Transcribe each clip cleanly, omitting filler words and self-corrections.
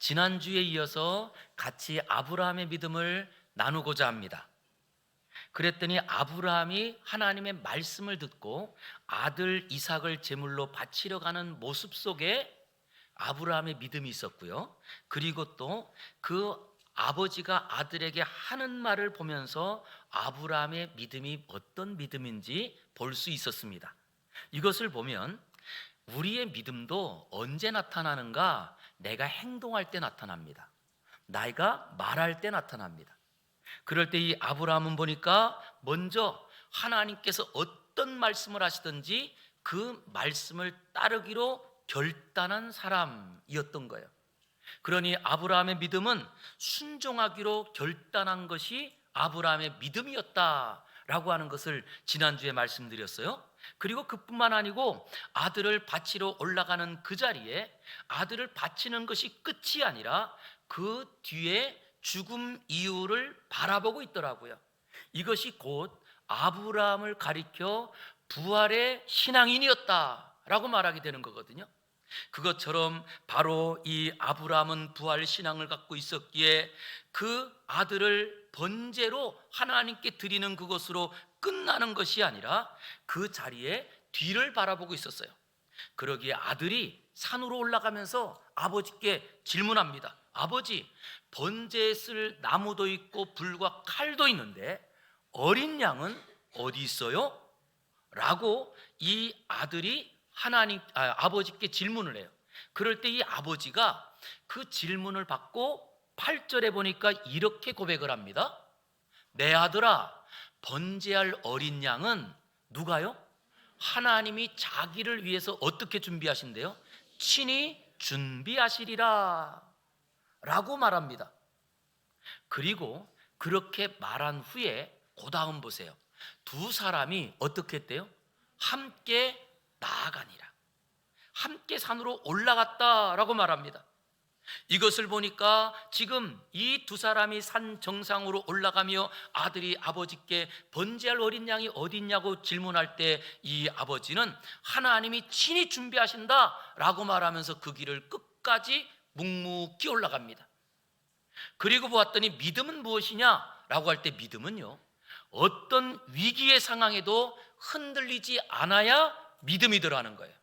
지난주에 이어서 같이 아브라함의 믿음을 나누고자 합니다. 그랬더니 아브라함이 하나님의 말씀을 듣고 아들 이삭을 제물로 바치려 가는 모습 속에 아브라함의 믿음이 있었고요. 그리고 또 그 아버지가 아들에게 하는 말을 보면서 아브라함의 믿음이 어떤 믿음인지 볼 수 있었습니다. 이것을 보면 우리의 믿음도 언제 나타나는가? 내가 행동할 때 나타납니다. 내가 말할 때 나타납니다. 그럴 때 이 아브라함은 보니까 먼저 하나님께서 어떤 말씀을 하시든지 그 말씀을 따르기로 결단한 사람이었던 거예요. 그러니 아브라함의 믿음은 순종하기로 결단한 것이 아브라함의 믿음이었다라고 하는 것을 지난주에 말씀드렸어요. 그리고 그뿐만 아니고 아들을 바치러 올라가는 그 자리에 아들을 바치는 것이 끝이 아니라 그 뒤에 죽음 이유를 바라보고 있더라고요. 이것이 곧 아브라함을 가리켜 부활의 신앙인이었다라고 말하게 되는 거거든요. 그것처럼 바로 이 아브라함은 부활 신앙을 갖고 있었기에 그 아들을 번제로 하나님께 드리는 그것으로 끝나는 것이 아니라 그 자리에 뒤를 바라보고 있었어요. 그러기에 아들이 산으로 올라가면서 아버지께 질문합니다. 아버지, 번제에 쓸 나무도 있고 불과 칼도 있는데 어린 양은 어디 있어요? 라고 이 아들이 아버지께 질문을 해요. 그럴 때 이 아버지가 그 질문을 받고 8절에 보니까 이렇게 고백을 합니다. 내 아들아, 번제할 어린 양은 누가요? 하나님이 자기를 위해서 어떻게 준비하신대요? 친히 준비하시리라 라고 말합니다. 그리고 그렇게 말한 후에 그 다음 보세요. 두 사람이 어떻게 했대요? 함께 나아가니라. 함께 산으로 올라갔다라고 말합니다. 이것을 보니까 지금 이 두 사람이 산 정상으로 올라가며 아들이 아버지께 번제할 어린 양이 어디 있냐고 질문할 때 이 아버지는 하나님이 친히 준비하신다라고 말하면서 그 길을 끝까지 묵묵히 올라갑니다. 그리고 보았더니 믿음은 무엇이냐라고 할 때 믿음은요, 어떤 위기의 상황에도 흔들리지 않아야 믿음이더라는 거예요.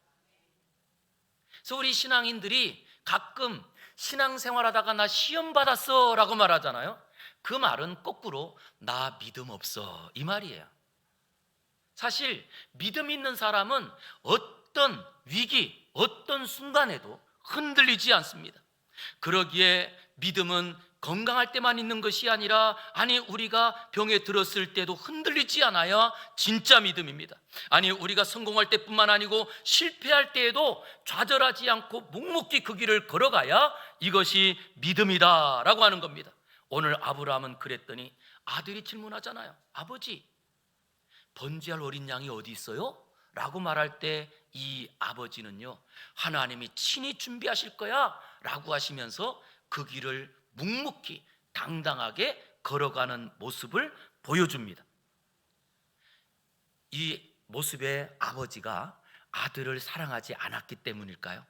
그래서 우리 신앙인들이 가끔 신앙생활하다가 나 시험 받았어 라고 말하잖아요. 그 말은 거꾸로 나 믿음 없어 이 말이에요. 사실 믿음 있는 사람은 어떤 위기, 어떤 순간에도 흔들리지 않습니다. 그러기에 믿음은 건강할 때만 있는 것이 아니라 우리가 병에 들었을 때도 흔들리지 않아야 진짜 믿음입니다. 우리가 성공할 때뿐만 아니고 실패할 때에도 좌절하지 않고 묵묵히 그 길을 걸어가야 이것이 믿음이다라고 하는 겁니다. 오늘 아브라함은 그랬더니 아들이 질문하잖아요. 아버지, 번제할 어린 양이 어디 있어요? 라고 말할 때 이 아버지는요, 하나님이 친히 준비하실 거야 라고 하시면서 그 길을 묵묵히 당당하게 걸어가는 모습을 보여줍니다. 이 모습에 아버지가 아들을 사랑하지 않았기 때문일까요?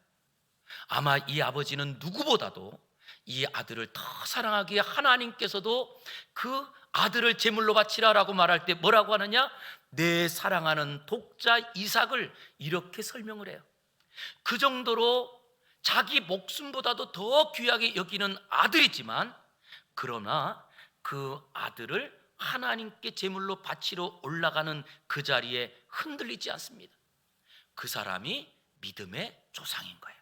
아마 이 아버지는 누구보다도 이 아들을 더 사랑하기에 하나님께서도 그 아들을 제물로 바치라라고 말할 때 뭐라고 하느냐? 내 사랑하는 독자 이삭을 이렇게 설명을 해요. 그 정도로 자기 목숨보다도 더 귀하게 여기는 아들이지만, 그러나 그 아들을 하나님께 제물로 바치러 올라가는 그 자리에 흔들리지 않습니다. 그 사람이 믿음의 조상인 거예요.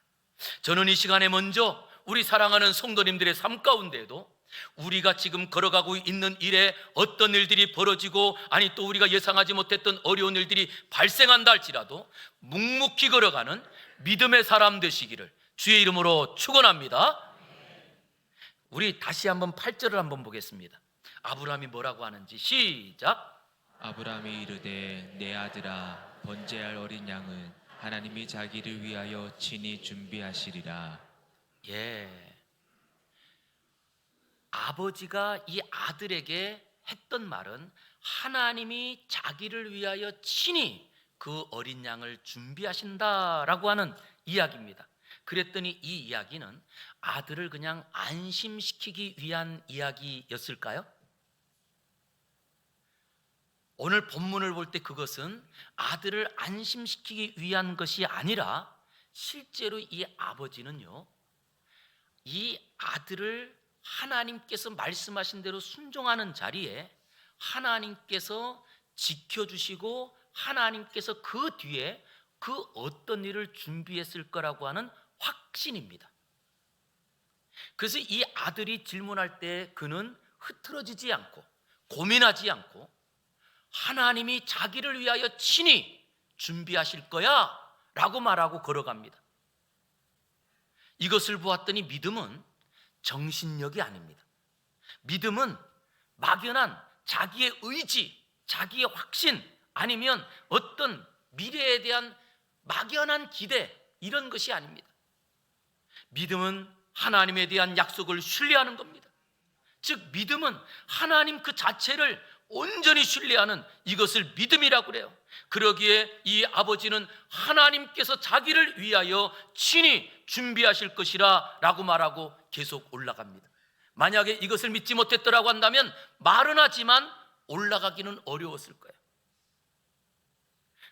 저는 이 시간에 먼저 우리 사랑하는 성도님들의 삶 가운데에도 우리가 지금 걸어가고 있는 일에 어떤 일들이 벌어지고 또 우리가 예상하지 못했던 어려운 일들이 발생한다 할지라도 묵묵히 걸어가는 믿음의 사람 되시기를 주의 이름으로 축원합니다. 우리 다시 한번 8절을 한번 보겠습니다. 아브라함이 뭐라고 하는지 시작. 아브라함이 이르되 내 아들아, 번제할 어린 양은 하나님이 자기를 위하여 친히 준비하시리라. 아버지가 이 아들에게 했던 말은 하나님이 자기를 위하여 친히 그 어린 양을 준비하신다라고 하는 이야기입니다. 그랬더니 이 이야기는 아들을 그냥 안심시키기 위한 이야기였을까요? 오늘 본문을 볼 때 그것은 아들을 안심시키기 위한 것이 아니라 실제로 이 아버지는요, 이 아들을 하나님께서 말씀하신 대로 순종하는 자리에 하나님께서 지켜주시고 하나님께서 그 뒤에 그 어떤 일을 준비했을 거라고 하는 확신입니다. 그래서 이 아들이 질문할 때 그는 흐트러지지 않고 고민하지 않고 하나님이 자기를 위하여 친히 준비하실 거야 라고 말하고 걸어갑니다. 이것을 보았더니 믿음은 정신력이 아닙니다. 믿음은 막연한 자기의 의지, 자기의 확신, 아니면 어떤 미래에 대한 막연한 기대, 이런 것이 아닙니다. 믿음은 하나님에 대한 약속을 신뢰하는 겁니다. 즉 믿음은 하나님 그 자체를 온전히 신뢰하는 이것을 믿음이라고 그래요. 그러기에 이 아버지는 하나님께서 자기를 위하여 친히 준비하실 것이라 라고 말하고 계속 올라갑니다. 만약에 이것을 믿지 못했더라고 한다면 말은 하지만 올라가기는 어려웠을 거예요.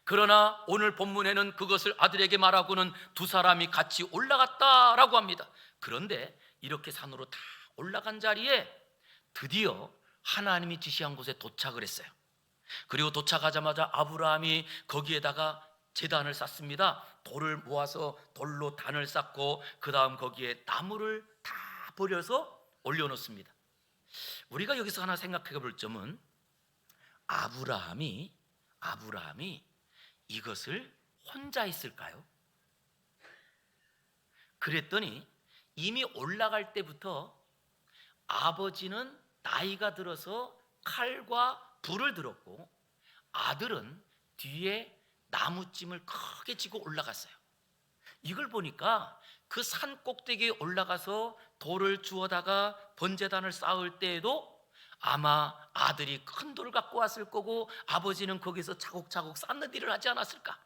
그러나 오늘 본문에는 그것을 아들에게 말하고는 두 사람이 같이 올라갔다라고 합니다. 그런데 이렇게 산으로 다 올라간 자리에 드디어 하나님이 지시한 곳에 도착을 했어요. 그리고 도착하자마자 아브라함이 거기에다가 제단을 쌓습니다. 돌을 모아서 돌로 단을 쌓고 그 다음 거기에 나무를 다 버려서 올려놓습니다. 우리가 여기서 하나 생각해 볼 점은 아브라함이 이것을 혼자 했을까요? 그랬더니 이미 올라갈 때부터 아버지는 나이가 들어서 칼과 불을 들었고 아들은 뒤에 나무찜을 크게 지고 올라갔어요. 이걸 보니까 그 산 꼭대기에 올라가서 돌을 주워다가 번제단을 쌓을 때에도 아마 아들이 큰 돌을 갖고 왔을 거고 아버지는 거기서 차곡차곡 쌓는 일을 하지 않았을까?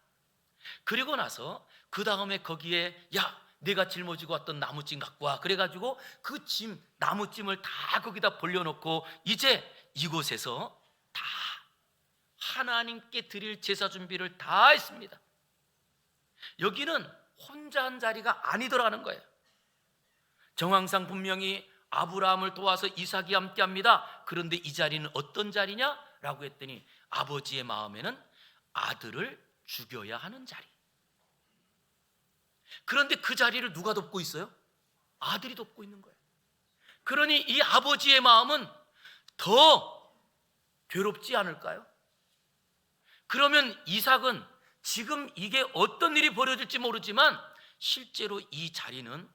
그리고 나서 그 다음에 거기에 야 내가 짊어지고 왔던 나무찜 갖고 와 그래가지고 그 나무찜을 다 거기다 벌려놓고 이제 이곳에서 다 하나님께 드릴 제사 준비를 다 했습니다. 여기는 혼자 한 자리가 아니더라는 거예요. 정황상 분명히 아브라함을 도와서 이삭이 함께 합니다. 그런데 이 자리는 어떤 자리냐라고 했더니 아버지의 마음에는 아들을 죽여야 하는 자리. 그런데 그 자리를 누가 돕고 있어요? 아들이 돕고 있는 거예요. 그러니 이 아버지의 마음은 더 괴롭지 않을까요? 그러면 이삭은 지금 이게 어떤 일이 벌어질지 모르지만 실제로 이 자리는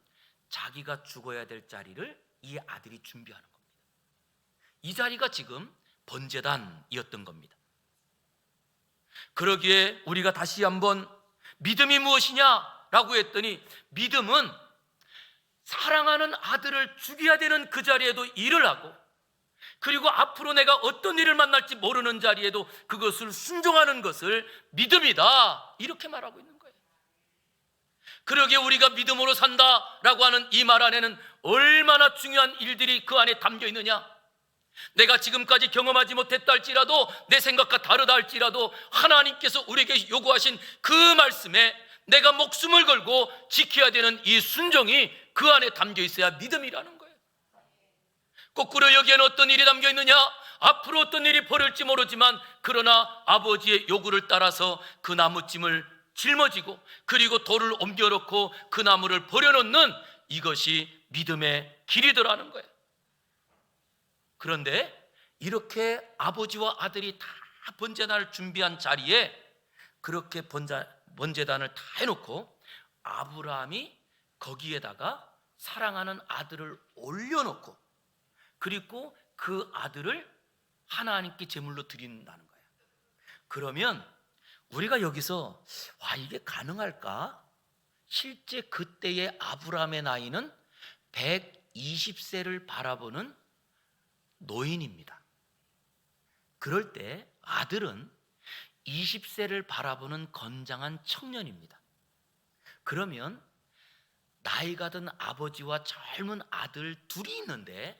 자기가 죽어야 될 자리를 이 아들이 준비하는 겁니다. 이 자리가 지금 번제단이었던 겁니다. 그러기에 우리가 다시 한번 믿음이 무엇이냐라고 했더니 믿음은 사랑하는 아들을 죽여야 되는 그 자리에도 일을 하고 그리고 앞으로 내가 어떤 일을 만날지 모르는 자리에도 그것을 순종하는 것을 믿음이다 이렇게 말하고 있는 거예요. 그러기에 우리가 믿음으로 산다라고 하는 이 말 안에는 얼마나 중요한 일들이 그 안에 담겨 있느냐. 내가 지금까지 경험하지 못했다 할지라도 내 생각과 다르다 할지라도 하나님께서 우리에게 요구하신 그 말씀에 내가 목숨을 걸고 지켜야 되는 이 순종이 그 안에 담겨 있어야 믿음이라는 거예요. 거꾸로 여기에는 어떤 일이 담겨 있느냐? 앞으로 어떤 일이 벌어질지 모르지만 그러나 아버지의 요구를 따라서 그 나무찜을 짊어지고 그리고 돌을 옮겨놓고 그 나무를 버려놓는 이것이 믿음의 길이더라는 거예요. 그런데 이렇게 아버지와 아들이 다 번제단을 준비한 자리에 그렇게 번제단을 다 해놓고 아브라함이 거기에다가 사랑하는 아들을 올려놓고 그리고 그 아들을 하나님께 제물로 드린다는 거예요. 그러면 우리가 여기서 와 이게 가능할까? 실제 그때의 아브라함의 나이는 120세를 바라보는 노인입니다. 그럴 때 아들은 20세를 바라보는 건장한 청년입니다. 그러면 나이가 든 아버지와 젊은 아들 둘이 있는데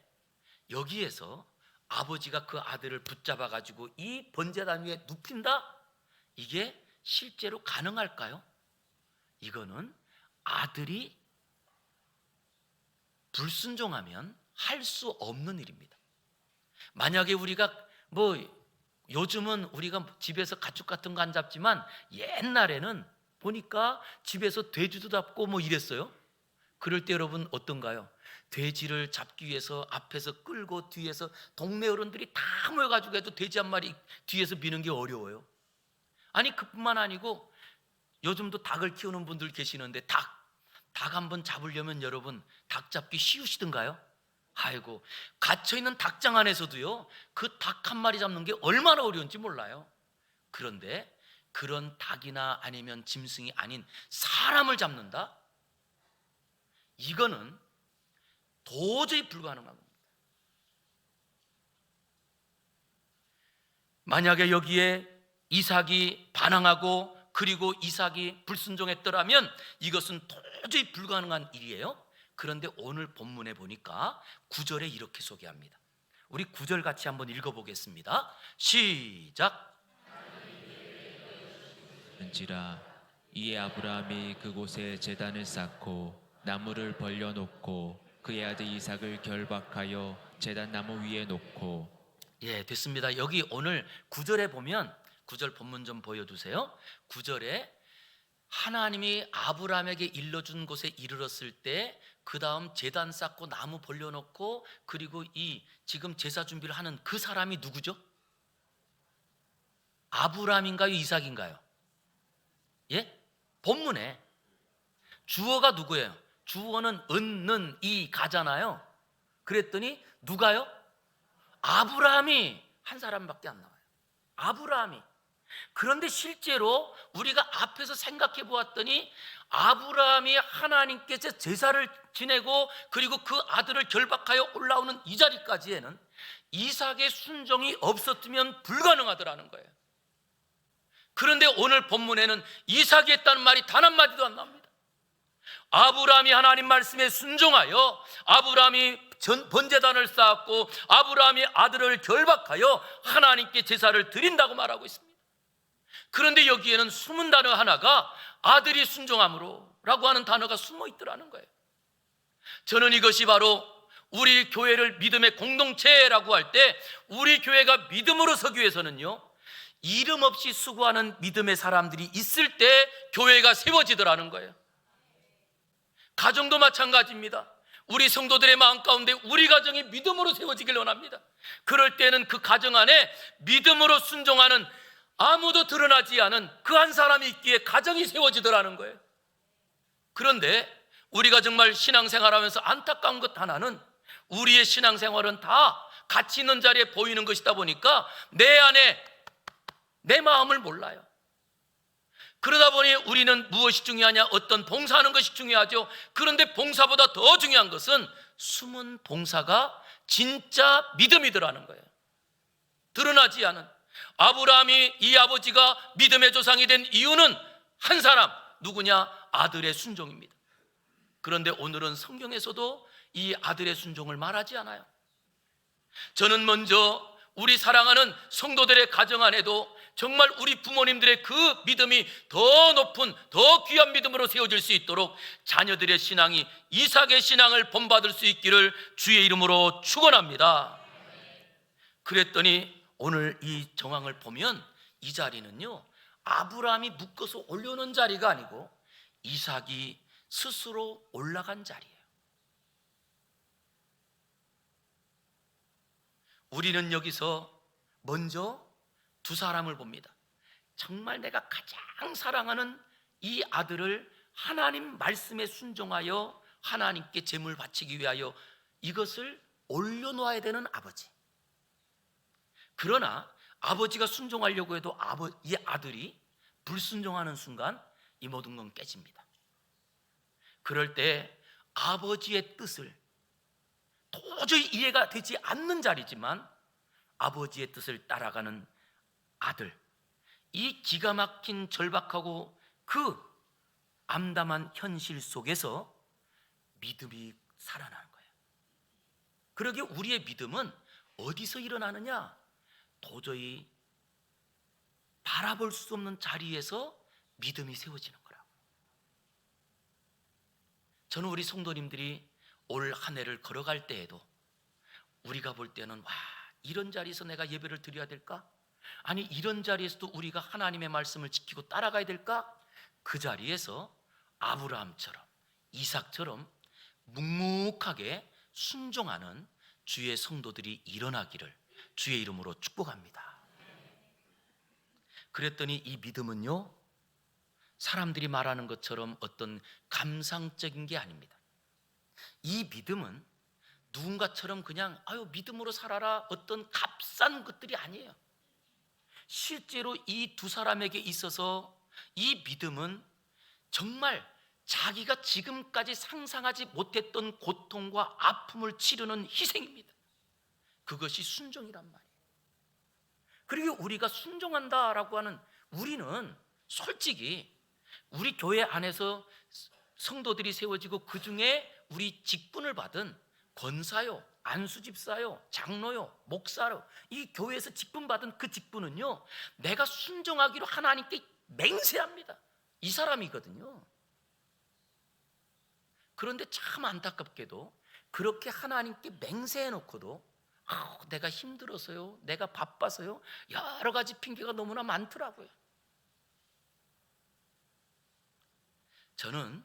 여기에서 아버지가 그 아들을 붙잡아 가지고 이 번제단 위에 눕힌다? 이게 실제로 가능할까요? 이거는 아들이 불순종하면 할 수 없는 일입니다. 만약에 우리가 요즘은 우리가 집에서 가축 같은 거 안 잡지만 옛날에는 보니까 집에서 돼지도 잡고 이랬어요. 그럴 때 여러분 어떤가요? 돼지를 잡기 위해서 앞에서 끌고 뒤에서 동네 어른들이 다 모여가지고 해도 돼지 한 마리 뒤에서 미는 게 어려워요. 아니 그뿐만 아니고 요즘도 닭을 키우는 분들 계시는데 닭 한번 잡으려면 여러분 닭 잡기 쉬우시던가요? 아이고, 갇혀있는 닭장 안에서도요 그 닭 한 마리 잡는 게 얼마나 어려운지 몰라요. 그런데 그런 닭이나 아니면 짐승이 아닌 사람을 잡는다? 이거는 도저히 불가능한 겁니다. 만약에 여기에 이삭이 반항하고 그리고 이삭이 불순종했더라면 이것은 도저히 불가능한 일이에요. 그런데 오늘 본문에 보니까 9절에 이렇게 소개합니다. 우리 9절 같이 한번 읽어보겠습니다. 시작. 은지라 이에 아브라함이 그곳에 제단을 쌓고 나무를 벌려놓고 그의 아들 이삭을 결박하여 제단 나무 위에 놓고. 예, 됐습니다. 여기 오늘 9절에 보면 9절 본문 좀 보여주세요. 9절에 하나님이 아브라함에게 일러준 곳에 이르렀을 때 그 다음 제단 쌓고 나무 벌려놓고 그리고 이 지금 제사 준비를 하는 그 사람이 누구죠? 아브라함인가요? 이삭인가요? 예? 본문에 주어가 누구예요? 주어는 은는 이 가잖아요. 그랬더니 누가요? 아브라함이 한 사람밖에 안 나와요. 아브라함이. 그런데 실제로 우리가 앞에서 생각해 보았더니 아브라함이 하나님께서 제사를 지내고 그리고 그 아들을 결박하여 올라오는 이 자리까지에는 이삭의 순종이 없었으면 불가능하더라는 거예요. 그런데 오늘 본문에는 이삭이 했다는 말이 단 한마디도 안 나옵니다. 아브라함이 하나님 말씀에 순종하여 아브라함이 번제단을 쌓았고 아브라함이 아들을 결박하여 하나님께 제사를 드린다고 말하고 있습니다. 그런데 여기에는 숨은 단어 하나가 아들이 순종함으로 라고 하는 단어가 숨어 있더라는 거예요. 저는 이것이 바로 우리 교회를 믿음의 공동체라고 할 때 우리 교회가 믿음으로 서기 위해서는요 이름 없이 수고하는 믿음의 사람들이 있을 때 교회가 세워지더라는 거예요. 가정도 마찬가지입니다. 우리 성도들의 마음 가운데 우리 가정이 믿음으로 세워지길 원합니다. 그럴 때는 그 가정 안에 믿음으로 순종하는 아무도 드러나지 않은 그 한 사람이 있기에 가정이 세워지더라는 거예요. 그런데 우리가 정말 신앙생활하면서 안타까운 것 하나는 우리의 신앙생활은 다 같이 있는 자리에 보이는 것이다 보니까 내 안에 내 마음을 몰라요. 그러다 보니 우리는 무엇이 중요하냐? 어떤 봉사하는 것이 중요하죠. 그런데 봉사보다 더 중요한 것은 숨은 봉사가 진짜 믿음이더라는 거예요. 드러나지 않은. 아브라함이 이 아버지가 믿음의 조상이 된 이유는 한 사람, 누구냐? 아들의 순종입니다. 그런데 오늘은 성경에서도 이 아들의 순종을 말하지 않아요. 저는 먼저 우리 사랑하는 성도들의 가정 안에도 정말 우리 부모님들의 그 믿음이 더 높은 더 귀한 믿음으로 세워질 수 있도록 자녀들의 신앙이 이삭의 신앙을 본받을 수 있기를 주의 이름으로 축원합니다. 그랬더니 오늘 이 정황을 보면 이 자리는요 아브라함이 묶어서 올려놓은 자리가 아니고 이삭이 스스로 올라간 자리예요. 우리는 여기서 먼저 두 사람을 봅니다. 정말 내가 가장 사랑하는 이 아들을 하나님 말씀에 순종하여 하나님께 제물 바치기 위하여 이것을 올려놓아야 되는 아버지. 그러나 아버지가 순종하려고 해도 이 아들이 불순종하는 순간 이 모든 건 깨집니다. 그럴 때 아버지의 뜻을 도저히 이해가 되지 않는 자리지만 아버지의 뜻을 따라가는 아들, 이 기가 막힌 절박하고 그 암담한 현실 속에서 믿음이 살아나는 거예요. 그러게 우리의 믿음은 어디서 일어나느냐? 도저히 바라볼 수 없는 자리에서 믿음이 세워지는 거라고. 저는 우리 성도님들이 올 한 해를 걸어갈 때에도 우리가 볼 때는 와, 이런 자리에서 내가 예배를 드려야 될까? 아니, 이런 자리에서도 우리가 하나님의 말씀을 지키고 따라가야 될까? 그 자리에서 아브라함처럼, 이삭처럼 묵묵하게 순종하는 주의 성도들이 일어나기를 주의 이름으로 축복합니다. 그랬더니 이 믿음은요, 사람들이 말하는 것처럼 어떤 감상적인 게 아닙니다. 이 믿음은 누군가처럼 그냥 믿음으로 살아라, 어떤 값싼 것들이 아니에요. 실제로 이 두 사람에게 있어서 이 믿음은 정말 자기가 지금까지 상상하지 못했던 고통과 아픔을 치르는 희생입니다. 그것이 순종이란 말이에요. 그리고 우리가 순종한다라고 하는, 우리는 솔직히 우리 교회 안에서 성도들이 세워지고 그 중에 우리 직분을 받은 권사요, 안수집사요, 장로요, 목사요, 이 교회에서 직분 받은 그 직분은요, 내가 순종하기로 하나님께 맹세합니다. 이 사람이거든요. 그런데 참 안타깝게도 그렇게 하나님께 맹세해 놓고도 내가 힘들어서요, 내가 바빠서요, 여러 가지 핑계가 너무나 많더라고요. 저는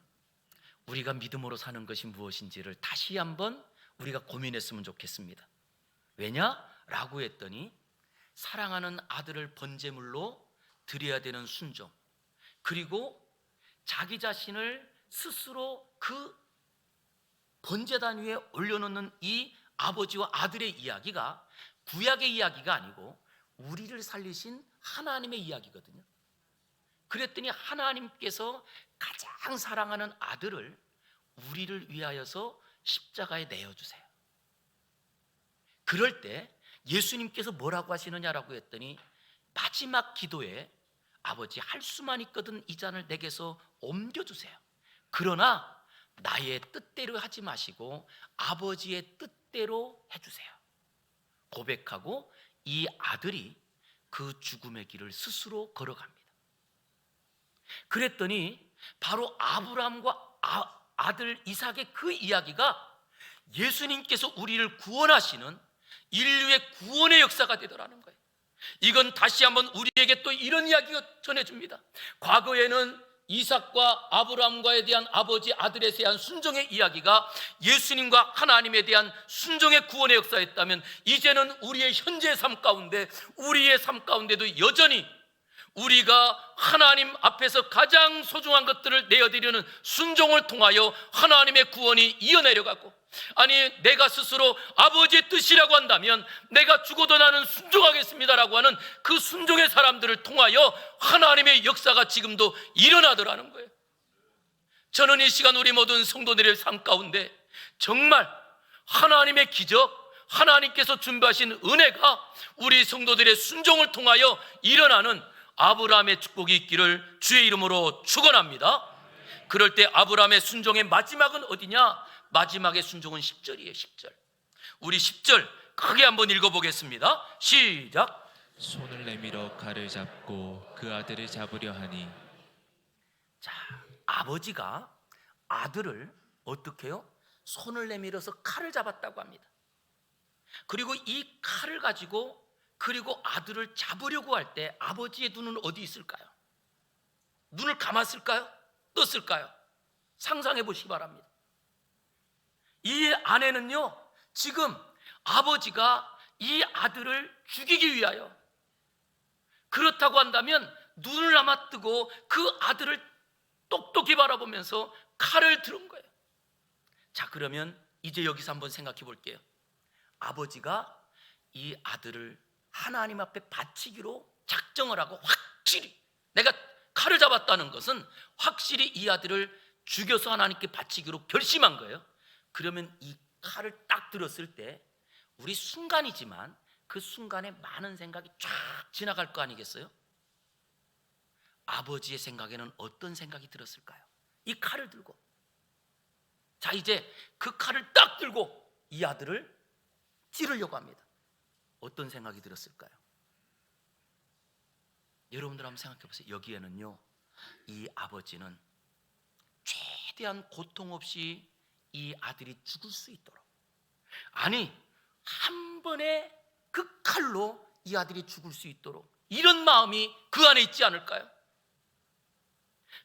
우리가 믿음으로 사는 것이 무엇인지를 다시 한번 우리가 고민했으면 좋겠습니다. 왜냐라고 했더니 사랑하는 아들을 번제물로 드려야 되는 순종, 그리고 자기 자신을 스스로 그 번제단 위에 올려놓는 이 아버지와 아들의 이야기가 구약의 이야기가 아니고 우리를 살리신 하나님의 이야기거든요. 그랬더니 하나님께서 가장 사랑하는 아들을 우리를 위하여서 십자가에 내어주세요. 그럴 때 예수님께서 뭐라고 하시느냐라고 했더니 마지막 기도에 아버지, 할 수만 있거든 이 잔을 내게서 옮겨주세요. 그러나 나의 뜻대로 하지 마시고 아버지의 뜻대로 해주세요. 고백하고 이 아들이 그 죽음의 길을 스스로 걸어갑니다. 그랬더니 바로 아브라함과 아들 이삭의 그 이야기가 예수님께서 우리를 구원하시는 인류의 구원의 역사가 되더라는 거예요. 이건 다시 한번 우리에게 또 이런 이야기가 전해줍니다. 과거에는 이삭과 아브라함과에 대한 아버지 아들에 대한 순종의 이야기가 예수님과 하나님에 대한 순종의 구원의 역사였다면, 이제는 우리의 현재 삶 가운데, 우리의 삶 가운데도 여전히 우리가 하나님 앞에서 가장 소중한 것들을 내어드리는 순종을 통하여 하나님의 구원이 이어내려가고, 아니 내가 스스로 아버지의 뜻이라고 한다면 내가 죽어도 나는 순종하겠습니다라고 하는 그 순종의 사람들을 통하여 하나님의 역사가 지금도 일어나더라는 거예요. 저는 이 시간 우리 모든 성도들의 삶 가운데 정말 하나님의 기적, 하나님께서 준비하신 은혜가 우리 성도들의 순종을 통하여 일어나는 아브라함의 축복이 있기를 주의 이름으로 축원합니다. 그럴 때 아브라함의 순종의 마지막은 어디냐? 마지막의 순종은 10절이에요. 10절. 우리 10절 크게 한번 읽어보겠습니다. 시작. 손을 내밀어 칼을 잡고 그 아들을 잡으려 하니. 자, 아버지가 아들을 어떻게 해요? 손을 내밀어서 칼을 잡았다고 합니다. 그리고 이 칼을 가지고 그리고 아들을 잡으려고 할 때 아버지의 눈은 어디 있을까요? 눈을 감았을까요? 떴을까요? 상상해 보시기 바랍니다. 이 안에는요, 지금 아버지가 이 아들을 죽이기 위하여, 그렇다고 한다면 눈을 감아뜨고 그 아들을 똑똑히 바라보면서 칼을 들은 거예요. 자, 그러면 이제 여기서 한번 생각해 볼게요. 아버지가 이 아들을 하나님 앞에 바치기로 작정을 하고 확실히 내가 칼을 잡았다는 것은 확실히 이 아들을 죽여서 하나님께 바치기로 결심한 거예요. 그러면 이 칼을 딱 들었을 때 우리 순간이지만 그 순간에 많은 생각이 쫙 지나갈 거 아니겠어요? 아버지의 생각에는 어떤 생각이 들었을까요? 이 칼을 들고 자, 이제 그 칼을 딱 들고 이 아들을 찌르려고 합니다. 어떤 생각이 들었을까요? 여러분들 한번 생각해 보세요. 여기에는요, 이 아버지는 최대한 고통 없이 이 아들이 죽을 수 있도록, 아니 한 번에 그 칼로 이 아들이 죽을 수 있도록, 이런 마음이 그 안에 있지 않을까요?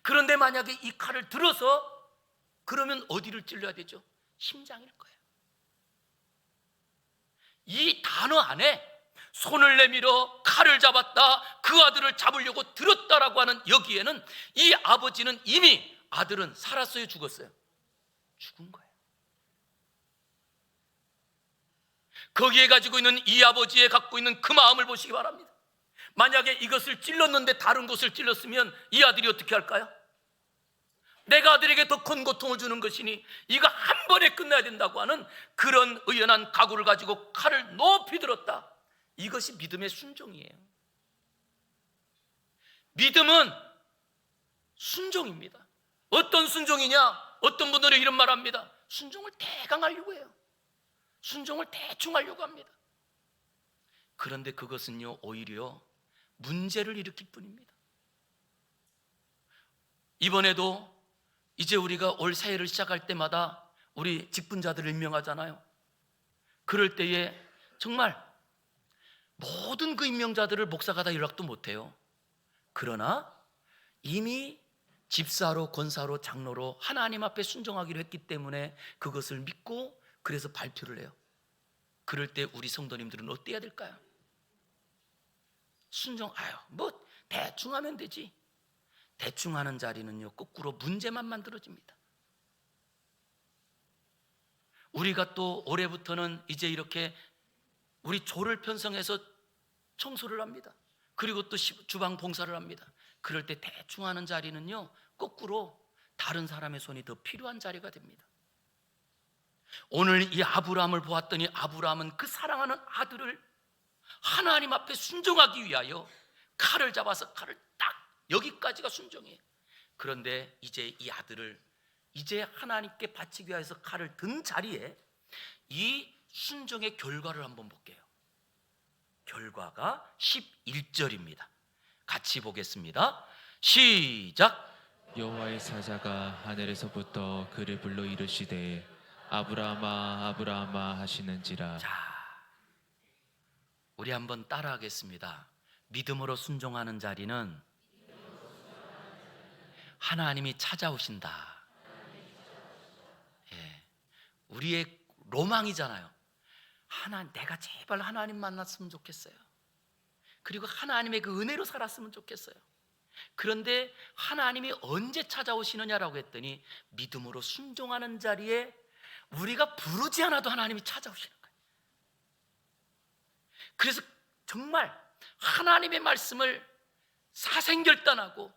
그런데 만약에 이 칼을 들어서, 그러면 어디를 찔러야 되죠? 심장일 거예요. 이 단어 안에 손을 내밀어 칼을 잡았다, 그 아들을 잡으려고 들었다라고 하는 여기에는 이 아버지는 이미, 아들은 살았어요, 죽었어요? 죽은 거예요. 거기에 가지고 있는 이 아버지의 갖고 있는 그 마음을 보시기 바랍니다. 만약에 이것을 찔렀는데 다른 곳을 찔렀으면 이 아들이 어떻게 할까요? 내가 아들에게 더 큰 고통을 주는 것이니 이거 한 번에 끝나야 된다고 하는 그런 의연한 각오를 가지고 칼을 높이 들었다. 이것이 믿음의 순종이에요. 믿음은 순종입니다. 어떤 순종이냐? 어떤 분들은 이런 말 합니다. 순종을 대강하려고 해요. 순종을 대충 하려고 합니다. 그런데 그것은요, 오히려 문제를 일으킬 뿐입니다. 이번에도 이제 우리가 올 새해를 시작할 때마다 우리 직분자들을 임명하잖아요. 그럴 때에 정말 모든 그 임명자들을 목사가 다 연락도 못해요. 그러나 이미 집사로, 권사로, 장로로 하나님 앞에 순종하기로 했기 때문에 그것을 믿고 그래서 발표를 해요. 그럴 때 우리 성도님들은 어때야 될까요? 순종, 뭐 대충 하면 되지. 대충 하는 자리는요, 거꾸로 문제만 만들어집니다. 우리가 또 올해부터는 이제 이렇게 우리 조를 편성해서 청소를 합니다. 그리고 또 주방 봉사를 합니다. 그럴 때 대충 하는 자리는요, 거꾸로 다른 사람의 손이 더 필요한 자리가 됩니다. 오늘 이 아브라함을 보았더니 아브라함은 그 사랑하는 아들을 하나님 앞에 순종하기 위하여 칼을 잡아서 칼을 딱, 여기까지가 순종이에요. 그런데 이제 이 아들을 이제 하나님께 바치기 위해서 칼을 든 자리에 이 순종의 결과를 한번 볼게요. 결과가 11절입니다. 같이 보겠습니다. 시작. 여호와의 사자가 하늘에서부터 그를 불러 이르시되 아브라함아 아브라함아 하시는지라. 자, 우리 한번 따라하겠습니다. 믿음으로 순종하는 자리는 하나님이 찾아오신다. 예, 우리의 로망이잖아요. 내가 제발 하나님 만났으면 좋겠어요. 그리고 하나님의 그 은혜로 살았으면 좋겠어요. 그런데 하나님이 언제 찾아오시느냐라고 했더니 믿음으로 순종하는 자리에 우리가 부르지 않아도 하나님이 찾아오시는 거예요. 그래서 정말 하나님의 말씀을 사생결단하고,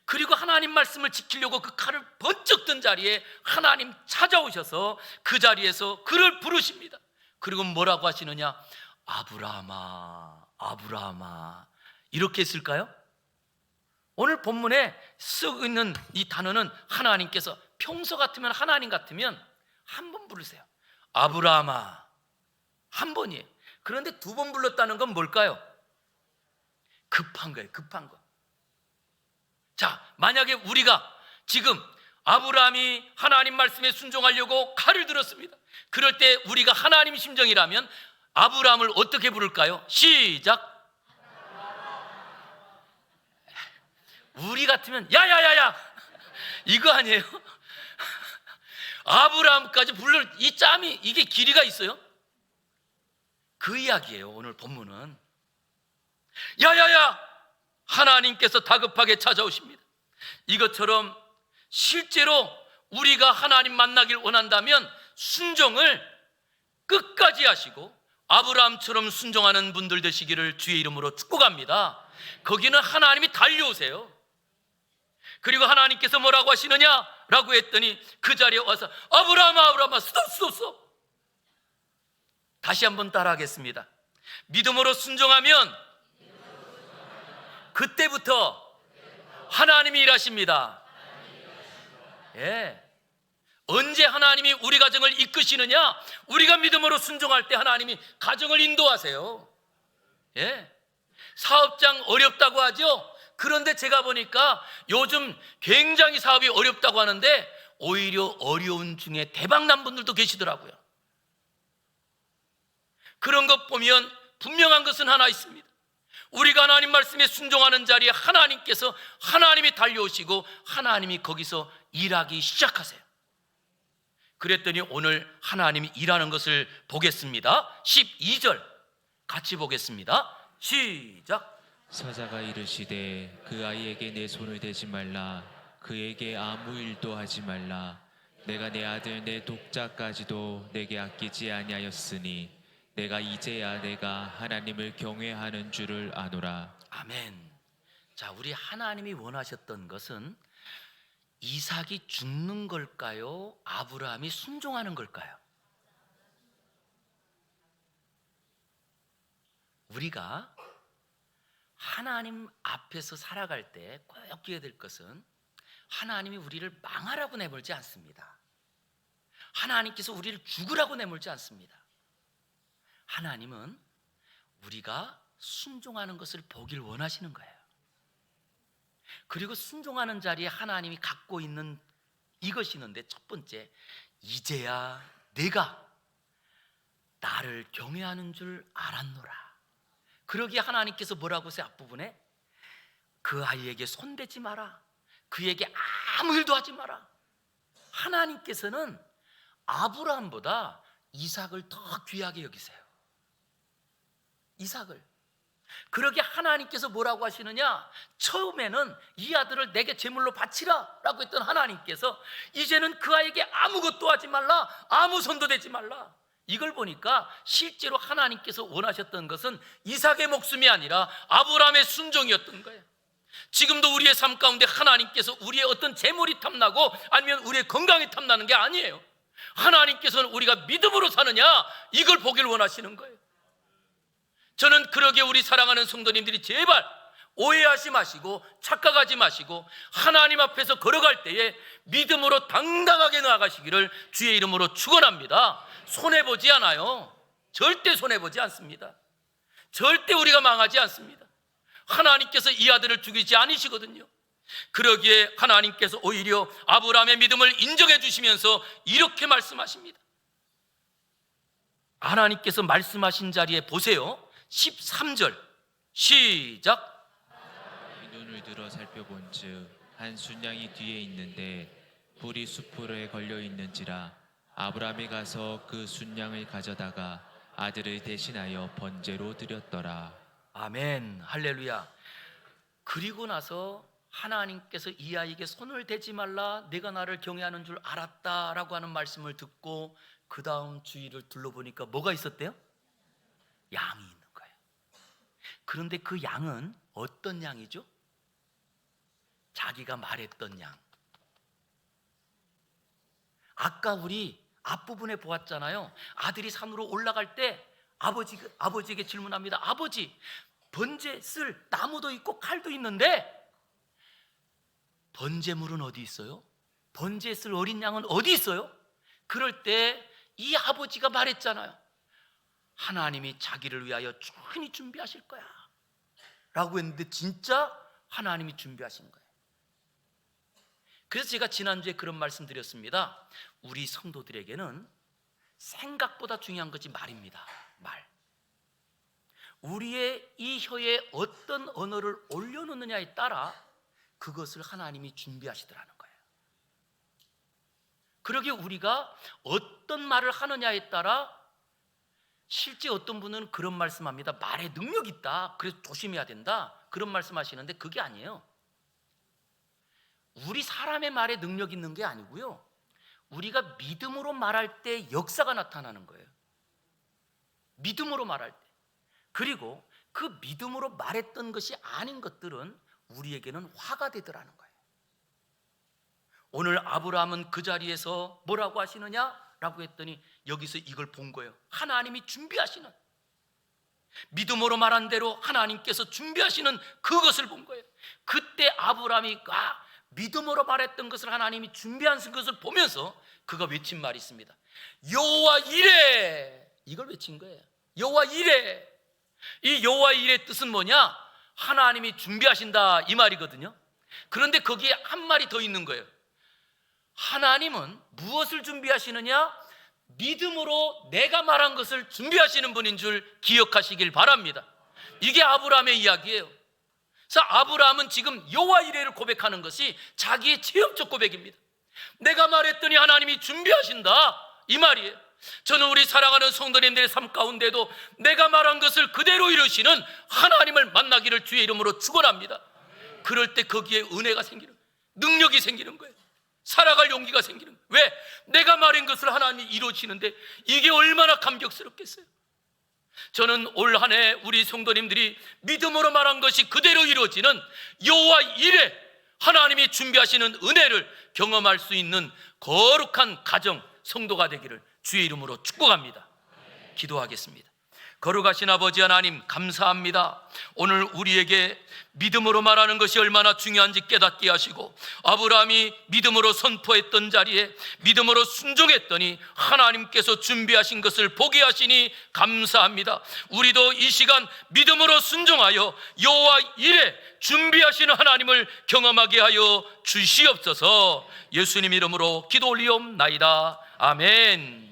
그리고 하나님 말씀을 지키려고 그 칼을 번쩍 든 자리에 하나님 찾아오셔서 그 자리에서 그를 부르십니다. 그리고 뭐라고 하시느냐? 아브라함아 아브라함아, 이렇게 했을까요? 오늘 본문에 쓰고 있는 이 단어는 하나님께서 평소 같으면, 하나님 같으면 한 번 부르세요. 아브라함아, 한 번이에요. 그런데 두 번 불렀다는 건 뭘까요? 급한 거예요. 급한 거. 자, 만약에 우리가 지금 아브라함이 하나님 말씀에 순종하려고 칼을 들었습니다. 그럴 때 우리가 하나님 심정이라면 아브라함을 어떻게 부를까요? 시작. 우리 같으면 야야야야, 이거 아니에요? 아브라함까지 부를 이 짬이, 이게 길이가 있어요? 그 이야기예요. 오늘 본문은 야야야, 하나님께서 다급하게 찾아오십니다. 이것처럼 실제로 우리가 하나님 만나길 원한다면 순종을 끝까지 하시고 아브라함처럼 순종하는 분들 되시기를 주의 이름으로 축복합니다. 거기는 하나님이 달려오세요. 그리고 하나님께서 뭐라고 하시느냐라고 했더니 그 자리에 와서 아브라함아 아브라함아 스톱. 다시 한번 따라하겠습니다. 믿음으로 순종하면 그때부터 하나님이 일하십니다. 예. 언제 하나님이 우리 가정을 이끄시느냐? 우리가 믿음으로 순종할 때 하나님이 가정을 인도하세요. 예. 사업장 어렵다고 하죠? 그런데 제가 보니까 요즘 굉장히 사업이 어렵다고 하는데 오히려 어려운 중에 대박난 분들도 계시더라고요. 그런 것 보면 분명한 것은 하나 있습니다. 우리가 하나님 말씀에 순종하는 자리에 하나님이 달려오시고 하나님이 거기서 일하기 시작하세요. 그랬더니 오늘 하나님이 일하는 것을 보겠습니다. 12절 같이 보겠습니다. 시작. 사자가 이르시되 그 아이에게 내 손을 대지 말라. 그에게 아무 일도 하지 말라. 내가 내 아들 내 독자까지도 내게 아끼지 아니하였으니 내가 이제야 내가 하나님을 경외하는 줄을 아노라. 아멘. 자, 우리 하나님이 원하셨던 것은 이삭이 죽는 걸까요? 아브라함이 순종하는 걸까요? 우리가 하나님 앞에서 살아갈 때 꼭 기억해야 될 것은 하나님이 우리를 망하라고 내몰지 않습니다. 하나님께서 우리를 죽으라고 내몰지 않습니다. 하나님은 우리가 순종하는 것을 보길 원하시는 거예요. 그리고 순종하는 자리에 하나님이 갖고 있는 이것이 있는데, 첫 번째, 이제야 내가 나를 경외하는 줄 알았노라. 그러기에 하나님께서 뭐라고 하세요? 앞부분에 그 아이에게 손대지 마라. 그에게 아무 일도 하지 마라. 하나님께서는 아브라함보다 이삭을 더 귀하게 여기세요. 이삭을. 그러게 하나님께서 뭐라고 하시느냐? 처음에는 이 아들을 내게 제물로 바치라 라고 했던 하나님께서 이제는 그 아이에게 아무것도 하지 말라, 아무 손도 대지 말라. 이걸 보니까 실제로 하나님께서 원하셨던 것은 이삭의 목숨이 아니라 아브라함의 순종이었던 거예요. 지금도 우리의 삶 가운데 하나님께서 우리의 어떤 재물이 탐나고 아니면 우리의 건강이 탐나는 게 아니에요. 하나님께서는 우리가 믿음으로 사느냐, 이걸 보길 원하시는 거예요. 저는 그러게 우리 사랑하는 성도님들이 제발 오해하지 마시고 착각하지 마시고 하나님 앞에서 걸어갈 때에 믿음으로 당당하게 나아가시기를 주의 이름으로 축원합니다. 손해보지 않아요. 절대 손해보지 않습니다. 절대 우리가 망하지 않습니다. 하나님께서 이 아들을 죽이지 않으시거든요. 그러기에 하나님께서 오히려 아브라함의 믿음을 인정해 주시면서 이렇게 말씀하십니다. 하나님께서 말씀하신 자리에 보세요. 13절 시작. 눈을 들어 살펴본즉 한 순양이 뒤에 있는데 불이 수풀에 걸려 있는지라. 아브라함이 가서 그 순양을 가져다가 아들을 대신하여 번제로 드렸더라. 아멘, 할렐루야. 그리고 나서 하나님께서 이 아이에게 손을 대지 말라, 내가 나를 경외하는 줄 알았다라고 하는 말씀을 듣고 그 다음 주위를 둘러보니까 뭐가 있었대요? 양이 있는 거예요. 그런데 그 양은 어떤 양이죠? 자기가 말했던 양. 아까 우리 앞부분에 보았잖아요. 아들이 산으로 올라갈 때 아버지에게 질문합니다. 아버지, 번제 쓸 나무도 있고 칼도 있는데 번제물은 어디 있어요? 번제 쓸 어린 양은 어디 있어요? 그럴 때 이 아버지가 말했잖아요. 하나님이 자기를 위하여 충분히 준비하실 거야 라고 했는데 진짜 하나님이 준비하신 거예요. 그래서 제가 지난주에 그런 말씀 드렸습니다. 우리 성도들에게는 생각보다 중요한 것이 말입니다. 말. 우리의 이 혀에 어떤 언어를 올려놓느냐에 따라 그것을 하나님이 준비하시더라는 거예요. 그러기에 우리가 어떤 말을 하느냐에 따라 실제 어떤 분은 그런 말씀합니다. 말에 능력이 있다, 그래서 조심해야 된다, 그런 말씀하시는데 그게 아니에요. 우리 사람의 말에 능력이 있는 게 아니고요, 우리가 믿음으로 말할 때 역사가 나타나는 거예요. 믿음으로 말할 때. 그리고 그 믿음으로 말했던 것이 아닌 것들은 우리에게는 화가 되더라는 거예요. 오늘 아브라함은 그 자리에서 뭐라고 하시느냐? 라고 했더니 여기서 이걸 본 거예요. 하나님이 준비하시는, 믿음으로 말한 대로 하나님께서 준비하시는 그것을 본 거예요. 그때 아브라함이 믿음으로 말했던 것을 하나님이 준비하신 것을 보면서 그가 외친 말이 있습니다. 여호와 이레, 이걸 외친 거예요. 여호와 이레. 이 여호와 이레의 뜻은 뭐냐? 하나님이 준비하신다, 이 말이거든요. 그런데 거기에 한 말이 더 있는 거예요. 하나님은 무엇을 준비하시느냐? 믿음으로 내가 말한 것을 준비하시는 분인 줄 기억하시길 바랍니다. 이게 아브라함의 이야기예요. 그래서 아브라함은 지금 여호와 이레를 고백하는 것이 자기의 체험적 고백입니다. 내가 말했더니 하나님이 준비하신다, 이 말이에요. 저는 우리 사랑하는 성도님들의 삶 가운데도 내가 말한 것을 그대로 이루시는 하나님을 만나기를 주의 이름으로 축원합니다. 그럴 때 거기에 은혜가 생기는, 능력이 생기는 거예요. 살아갈 용기가 생기는 거예요. 왜? 내가 말한 것을 하나님이 이루시는데 이게 얼마나 감격스럽겠어요. 저는 올 한 해 우리 성도님들이 믿음으로 말한 것이 그대로 이루어지는 여호와 이레, 하나님이 준비하시는 은혜를 경험할 수 있는 거룩한 가정, 성도가 되기를 주의 이름으로 축복합니다. 기도하겠습니다. 거룩하신 아버지 하나님, 감사합니다. 오늘 우리에게 믿음으로 말하는 것이 얼마나 중요한지 깨닫게 하시고, 아브라함이 믿음으로 선포했던 자리에 믿음으로 순종했더니 하나님께서 준비하신 것을 보게 하시니 감사합니다. 우리도 이 시간 믿음으로 순종하여 여호와 이레 준비하시는 하나님을 경험하게 하여 주시옵소서. 예수님 이름으로 기도 올리옵나이다. 아멘.